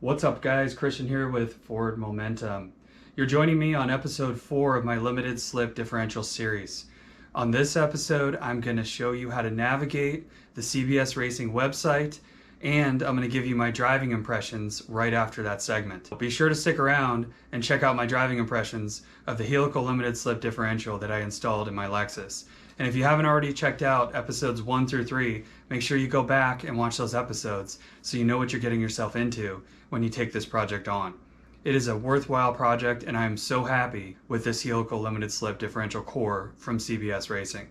What's up guys, Christian here with Forward Momentum. You're joining me on episode 4 of my limited slip differential series. On this episode, I'm going to show you how to navigate the CBS Racing website, and I'm going to give you my driving impressions right after that segment. Be sure to stick around and check out my driving impressions of the helical limited slip differential that I installed in my Lexus. And if you haven't already checked out episodes 1 through 3, make sure you go back and watch those episodes so you know what you're getting yourself into when you take this project on. It is a worthwhile project, and I am so happy with this helical limited slip differential core from CBS Racing.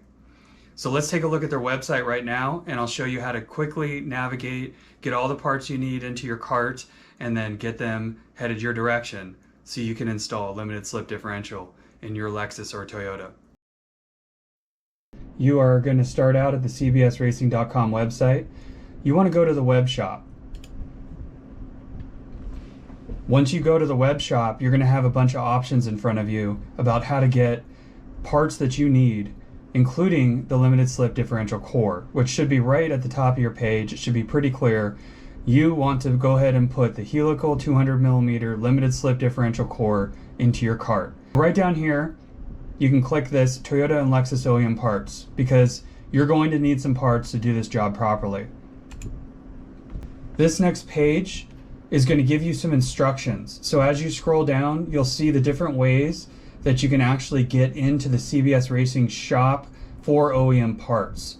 So let's take a look at their website right now, and I'll show you how to quickly navigate, get all the parts you need into your cart, and then get them headed your direction so you can install a limited slip differential in your Lexus or Toyota. You are going to start out at the cbsracing.com website. You want to go to the web shop. Once you go to the web shop, you're going to have a bunch of options in front of you about how to get parts that you need, including the limited slip differential core, which should be right at the top of your page. It should be pretty clear. You want to go ahead and put the helical 200mm limited slip differential core into your cart. Right down here, you can click this Toyota and Lexus OEM parts, because you're going to need some parts to do this job properly. This next page is going to give you some instructions. So as you scroll down, you'll see the different ways that you can actually get into the CBS Racing shop for OEM parts.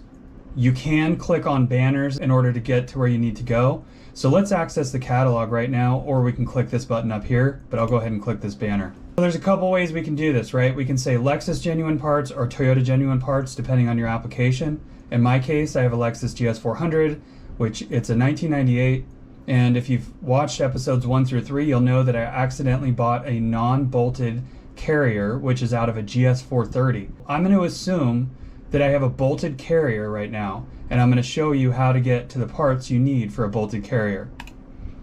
You can click on banners in order to get to where you need to go. So let's access the catalog right now, or we can click this button up here, but I'll go ahead and click this banner. So there's a couple ways we can do this, right? We can say Lexus genuine parts or Toyota genuine parts, depending on your application. In my case, I have a LEXUS GS400, which it's a 1998. And if you've watched episodes 1 through 3, you'll know that I accidentally bought a non-bolted carrier, which is out of a GS430. I'm going to assume that I have a bolted carrier right now, and I'm going to show you how to get to the parts you need for a bolted carrier.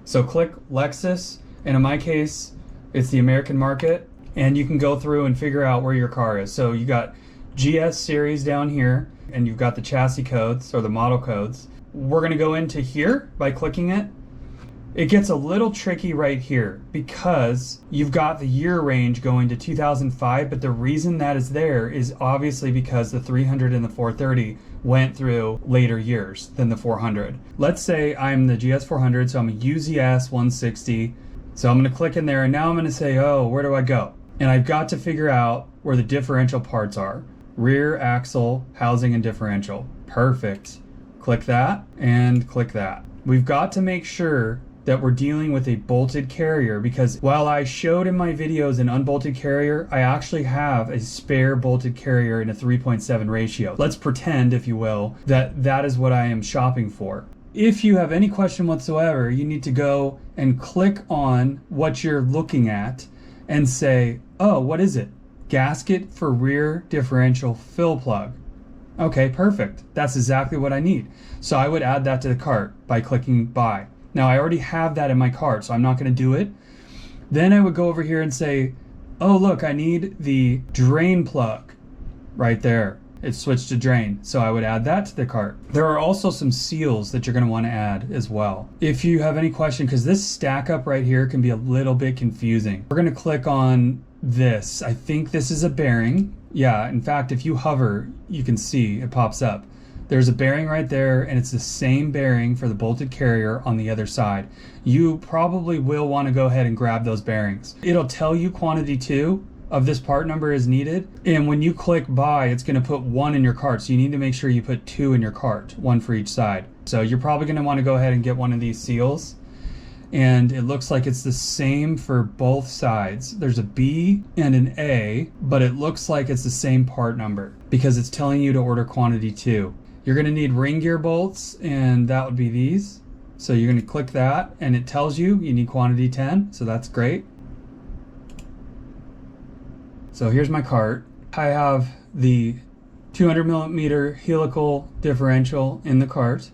So click Lexus, and in my case, it's the American market, and you can go through and figure out where your car is. So you got GS series down here, and you've got the chassis codes or the model codes. We're going to go into here by clicking it. It gets a little tricky right here because you've got the year range going to 2005, but the reason that is there is obviously because the 300 and the 430 went through later years than the 400. Let's say I'm the GS400, so I'm a UZS 160. So I'm going to click in there, and now I'm going to say, oh, where do I go? And I've got to figure out where the differential parts are. Rear, axle, housing, and differential. Perfect. Click that and click that. We've got to make sure that we're dealing with a bolted carrier, because while I showed in my videos an unbolted carrier, I actually have a spare bolted carrier in a 3.7 ratio. Let's pretend, if you will, that that is what I am shopping for. If you have any question whatsoever, you need to go and click on what you're looking at and say, oh, what is it? Gasket for rear differential fill plug. Okay, perfect. That's exactly what I need. So I would add that to the cart by clicking buy. Now I already have that in my cart, so I'm not going to do it. Then I would go over here and say, oh look, I need the drain plug right there. It's switched to drain, so I would add that to the cart. There are also some seals that you're going to want to add as well. If you have any question, because this stack up right here can be a little bit confusing. We're going to click on this. I think this is a bearing. Yeah, in fact, if you hover, you can see it pops up. There's a bearing right there, and it's the same bearing for the bolted carrier on the other side. You probably will want to go ahead and grab those bearings. It'll tell you quantity 2 of this part number is needed, and when you click buy, it's going to put 1 in your cart, so you need to make sure you put 2 in your cart, 1 for each side. So you're probably going to want to go ahead and get one of these seals, and it looks like it's the same for both sides. There's a B and an A, but it looks like it's the same part number because it's telling you to order quantity 2. You're going to need ring gear bolts, and that would be these. So you're going to click that, and it tells you need quantity 10, so that's great. So here's my cart. I have the 200mm helical differential in the cart.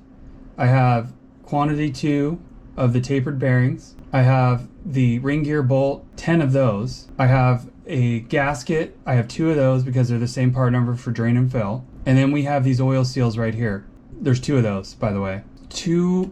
I have quantity 2 of the tapered bearings. I have the ring gear bolt, 10 of those. I have a gasket. I have 2 of those because they're the same part number for drain and fill. And then we have these oil seals right here. There's 2 of those, by the way.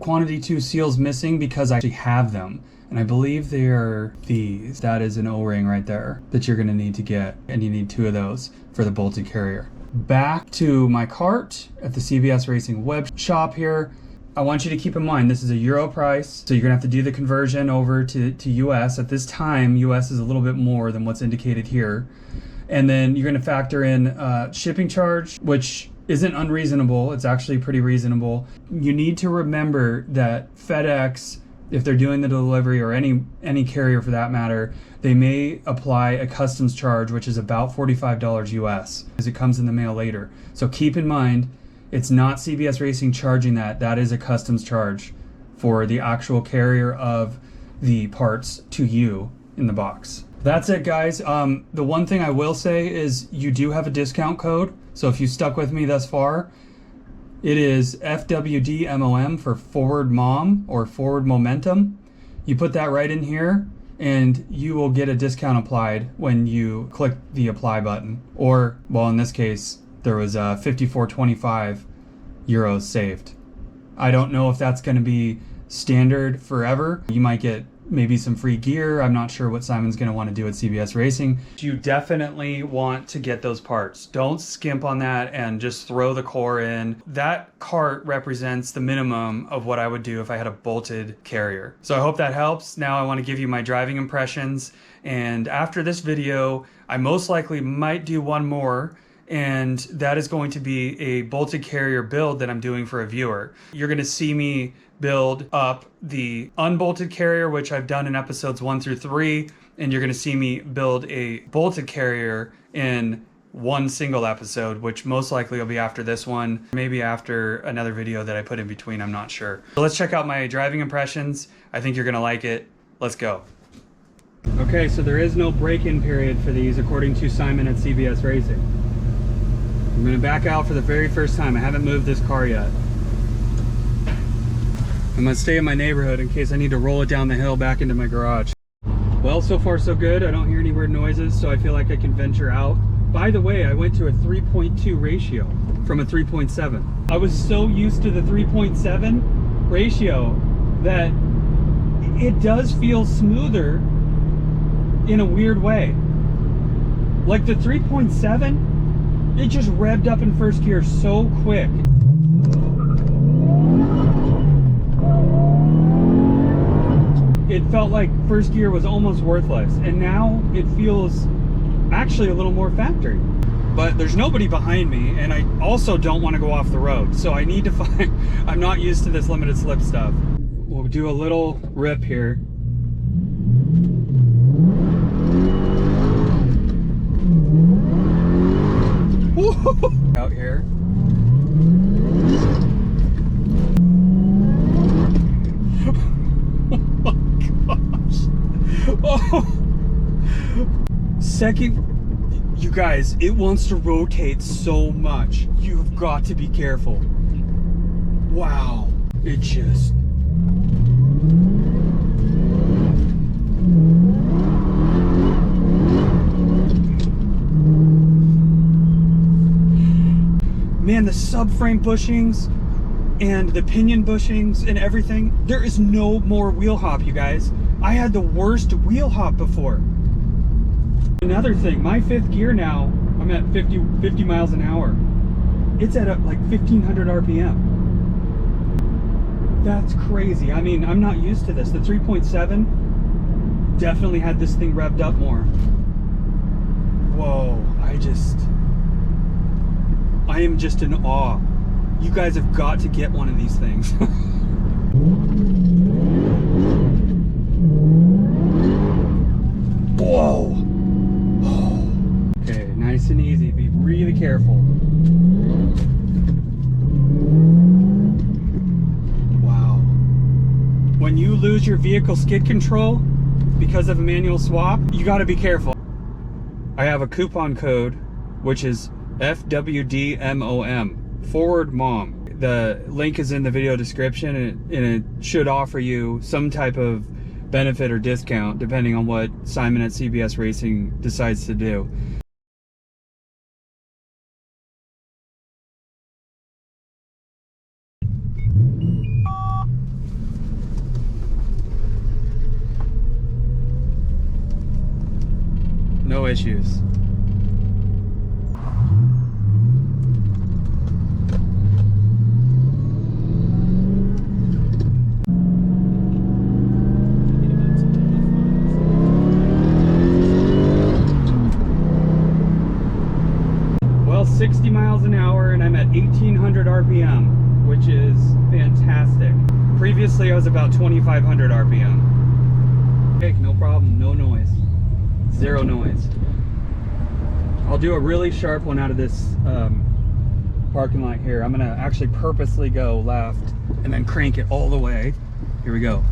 Quantity 2 seals missing because I actually have them. And I believe they are these. That is an O-ring right there that you're gonna need to get, and you need 2 of those for the bolted carrier. Back to my cart at the CBS Racing web shop here. I want you to keep in mind, this is a Euro price, so you're gonna have to do the conversion over to US. At this time, US is a little bit more than what's indicated here. And then you're gonna factor in shipping charge, which isn't unreasonable. It's actually pretty reasonable. You need to remember that FedEx, if they're doing the delivery, or any carrier for that matter, they may apply a customs charge, which is about $45 US, because it comes in the mail later. So keep in mind, it's not CBS Racing charging that. That is a customs charge for the actual carrier of the parts to you in the box. That's it, guys. The one thing I will say is you do have a discount code. So if you stuck with me thus far, it is FWDMOM for forward mom or forward momentum. You put that right in here and you will get a discount applied when you click the apply button. Or, well, in this case, there was 54.25 euros saved. I don't know if that's going to be standard forever. You might get maybe some free gear. I'm not sure what Simon's going to want to do at CBS Racing. You definitely want to get those parts. Don't skimp on that and just throw the core in. That cart represents the minimum of what I would do if I had a bolted carrier. So I hope that helps. Now I want to give you my driving impressions. And after this video, I most likely might do one more, and that is going to be a bolted carrier build that I'm doing for a viewer. You're going to see me build up the unbolted carrier, which I've done in episodes 1 through 3, and you're going to see me build a bolted carrier in one single episode, which most likely will be after this one, maybe after another video that I put in between, I'm not sure. So let's check out my driving impressions. I think you're going to like it. Let's go. Okay, so there is no break-in period for these according to Simon at CBS Racing. I'm going to back out for the very first time. I haven't moved this car yet. I'm going to stay in my neighborhood in case I need to roll it down the hill back into my garage. Well, so far so good. I don't hear any weird noises, so I feel like I can venture out. By the way, I went to a 3.2 ratio from a 3.7. I was so used to the 3.7 ratio that it does feel smoother in a weird way. Like the 3.7, it just revved up in first gear so quick. It felt like first gear was almost worthless, and now it feels actually a little more factory. But there's nobody behind me, and I also don't want to go off the road, so I need to find, I'm not used to this limited slip stuff. We'll do a little rip here. Out here. Oh my gosh. Oh. Second, you guys, it wants to rotate so much. You've got to be careful. Wow. It just... Man, the subframe bushings and the pinion bushings and everything, there is no more wheel hop, you guys. I had the worst wheel hop before. Another thing, my fifth gear now, I'm at 50 miles an hour. It's at like 1500 RPM. That's crazy. I mean, I'm not used to this. The 3.7 definitely had this thing revved up more. Whoa, I am just in awe. You guys have got to get one of these things. Whoa. Okay, nice and easy. Be really careful. Wow. When you lose your vehicle skid control because of a manual swap, you got to be careful. I have a coupon code, which is FWDMOM, forward mom. The link is in the video description, and it should offer you some type of benefit or discount depending on what Simon at CBS Racing decides to do. no issues. Well, 60 miles an hour and I'm at 1800 RPM, which is fantastic. Previously I was about 2500 RPM. Okay, no problem, no noise. Zero noise. I'll do a really sharp one out of this parking lot here. I'm gonna actually purposely go left and then crank it all the way. Here we go.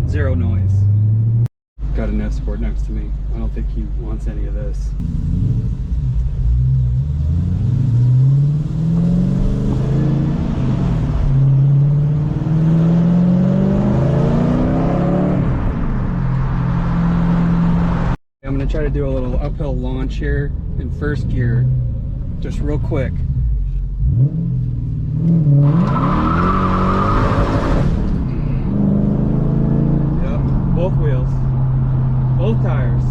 Zero noise. Got an Escort next to me. I don't think he wants any of this. I'm gonna try to do a little uphill launch here in first gear, just real quick. Yep, both wheels, both tires.